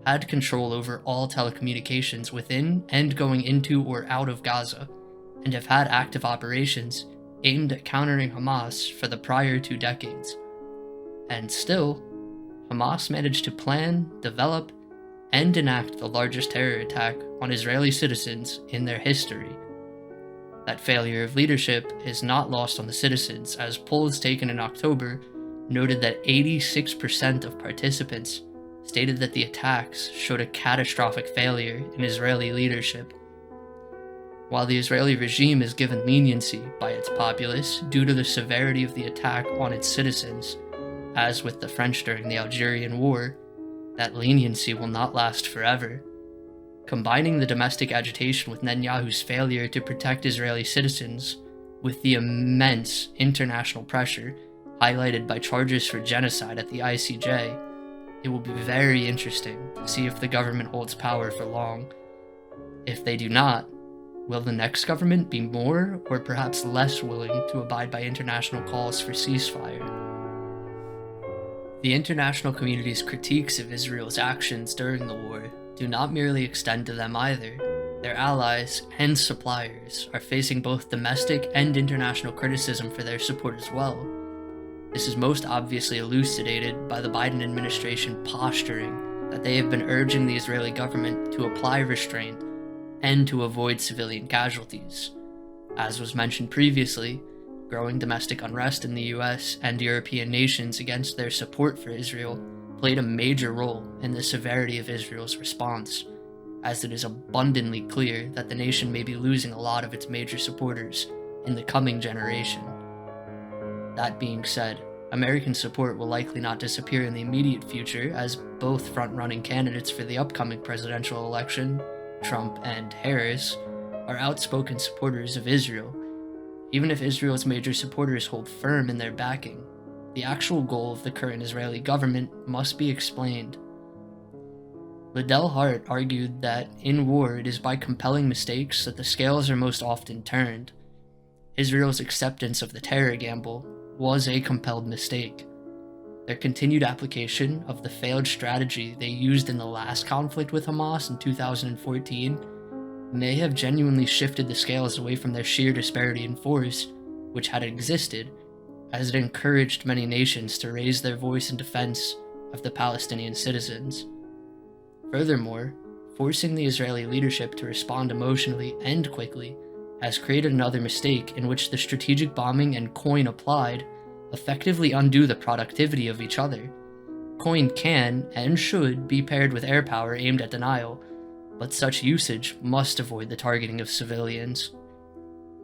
had control over all telecommunications within and going into or out of Gaza, and have had active operations aimed at countering Hamas for the prior 2 decades. And still, Hamas managed to plan, develop, and enact the largest terror attack on Israeli citizens in their history. That failure of leadership is not lost on the citizens, as polls taken in October noted that 86% of participants stated that the attacks showed a catastrophic failure in Israeli leadership. While the Israeli regime is given leniency by its populace due to the severity of the attack on its citizens, as with the French during the Algerian War, that leniency will not last forever. Combining the domestic agitation with Netanyahu's failure to protect Israeli citizens with the immense international pressure highlighted by charges for genocide at the ICJ, it will be very interesting to see if the government holds power for long. If they do not, will the next government be more or perhaps less willing to abide by international calls for ceasefire? The international community's critiques of Israel's actions during the war do not merely extend to them either. Their allies and suppliers are facing both domestic and international criticism for their support as well. This is most obviously elucidated by the Biden administration posturing that they have been urging the Israeli government to apply restraint and to avoid civilian casualties. As was mentioned previously, growing domestic unrest in the US and European nations against their support for Israel played a major role in the severity of Israel's response, as it is abundantly clear that the nation may be losing a lot of its major supporters in the coming generation. That being said, American support will likely not disappear in the immediate future, as both front-running candidates for the upcoming presidential election, Trump and Harris, are outspoken supporters of Israel. Even if Israel's major supporters hold firm in their backing, the actual goal of the current Israeli government must be explained. Liddell Hart argued that in war it is by compelling mistakes that the scales are most often turned. Israel's acceptance of the terror gamble was a compelled mistake. Their continued application of the failed strategy they used in the last conflict with Hamas in 2014 may have genuinely shifted the scales away from their sheer disparity in force, which had existed, as it encouraged many nations to raise their voice in defense of the Palestinian citizens. Furthermore, forcing the Israeli leadership to respond emotionally and quickly has created another mistake in which the strategic bombing and Cohen applied effectively undo the productivity of each other. Cohen can and should be paired with air power aimed at denial, but such usage must avoid the targeting of civilians.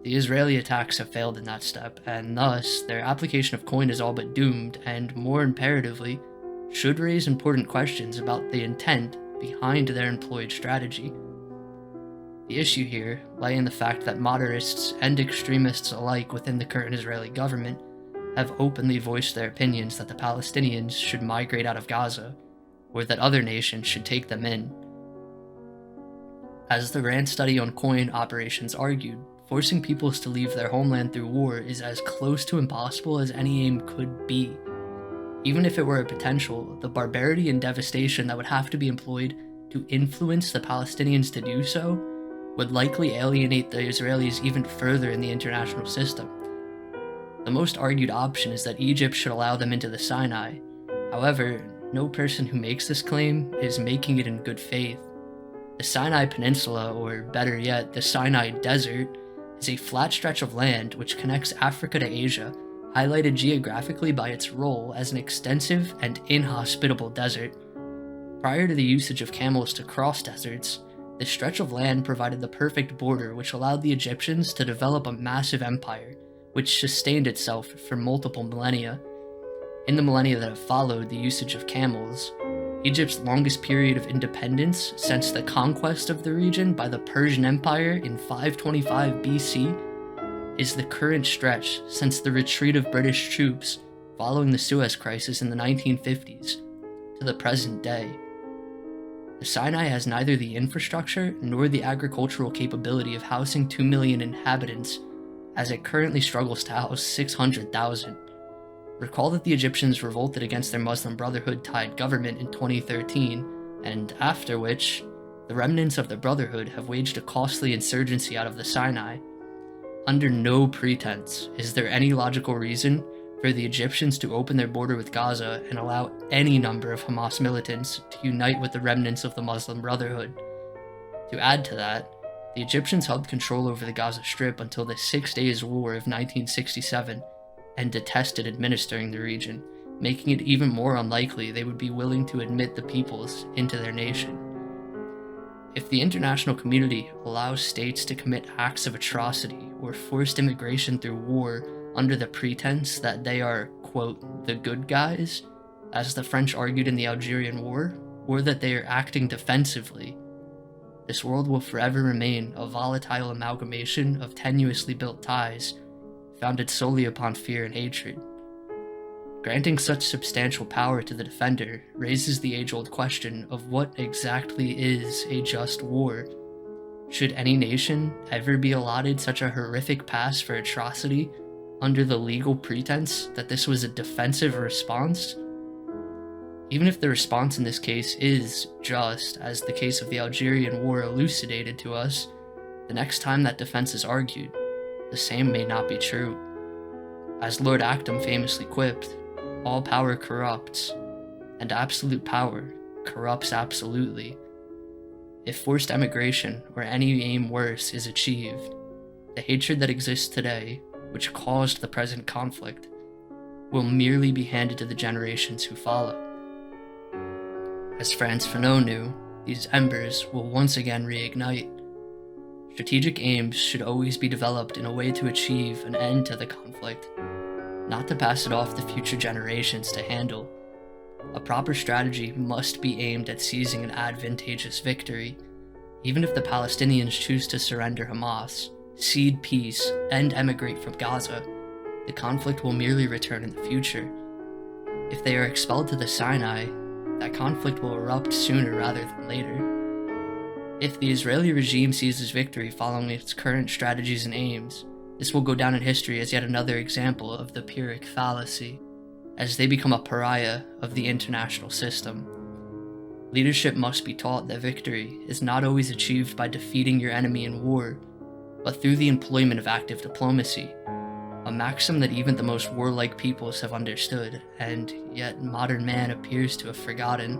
The Israeli attacks have failed in that step, and thus their application of Cohen is all but doomed, and more imperatively, should raise important questions about the intent behind their employed strategy. The issue here lay in the fact that moderates and extremists alike within the current Israeli government have openly voiced their opinions that the Palestinians should migrate out of Gaza, or that other nations should take them in. As the Rand study on Cohen operations argued, forcing peoples to leave their homeland through war is as close to impossible as any aim could be. Even if it were a potential, the barbarity and devastation that would have to be employed to influence the Palestinians to do so would likely alienate the Israelis even further in the international system. The most argued option is that Egypt should allow them into the Sinai. However, no person who makes this claim is making it in good faith. The Sinai Peninsula, or better yet, the Sinai Desert, is a flat stretch of land which connects Africa to Asia, highlighted geographically by its role as an extensive and inhospitable desert. Prior to the usage of camels to cross deserts, this stretch of land provided the perfect border which allowed the Egyptians to develop a massive empire, which sustained itself for multiple millennia. In the millennia that have followed the usage of camels, Egypt's longest period of independence since the conquest of the region by the Persian Empire in 525 BC is the current stretch since the retreat of British troops following the Suez Crisis in the 1950s to the present day. The Sinai has neither the infrastructure nor the agricultural capability of housing 2 million inhabitants, as it currently struggles to house 600,000. Recall that the Egyptians revolted against their Muslim Brotherhood-tied government in 2013, and after which, the remnants of the Brotherhood have waged a costly insurgency out of the Sinai. Under no pretense is there any logical reason for the Egyptians to open their border with Gaza and allow any number of Hamas militants to unite with the remnants of the Muslim Brotherhood. To add to that, the Egyptians held control over the Gaza Strip until the 6 Days War of 1967, and detested administering the region, making it even more unlikely they would be willing to admit the peoples into their nation. If the international community allows states to commit acts of atrocity or forced immigration through war under the pretense that they are, quote, the good guys, as the French argued in the Algerian War, or that they are acting defensively, this world will forever remain a volatile amalgamation of tenuously built ties founded solely upon fear and hatred. Granting such substantial power to the defender raises the age-old question of what exactly is a just war. Should any nation ever be allotted such a horrific pass for atrocity under the legal pretense that this was a defensive response? Even if the response in this case is just, as the case of the Algerian War elucidated to us, the next time that defense is argued, the same may not be true. As Lord Acton famously quipped, all power corrupts, and absolute power corrupts absolutely. If forced emigration, or any aim worse, is achieved, the hatred that exists today, which caused the present conflict, will merely be handed to the generations who follow. As Frantz Fanon knew, these embers will once again reignite. Strategic aims should always be developed in a way to achieve an end to the conflict, not to pass it off to future generations to handle. A proper strategy must be aimed at seizing an advantageous victory. Even if the Palestinians choose to surrender Hamas, cede peace, and emigrate from Gaza, the conflict will merely return in the future. If they are expelled to the Sinai, that conflict will erupt sooner rather than later. If the Israeli regime seizes victory following its current strategies and aims, this will go down in history as yet another example of the Pyrrhic fallacy, as they become a pariah of the international system. Leadership must be taught that victory is not always achieved by defeating your enemy in war, but through the employment of active diplomacy, a maxim that even the most warlike peoples have understood, and yet modern man appears to have forgotten.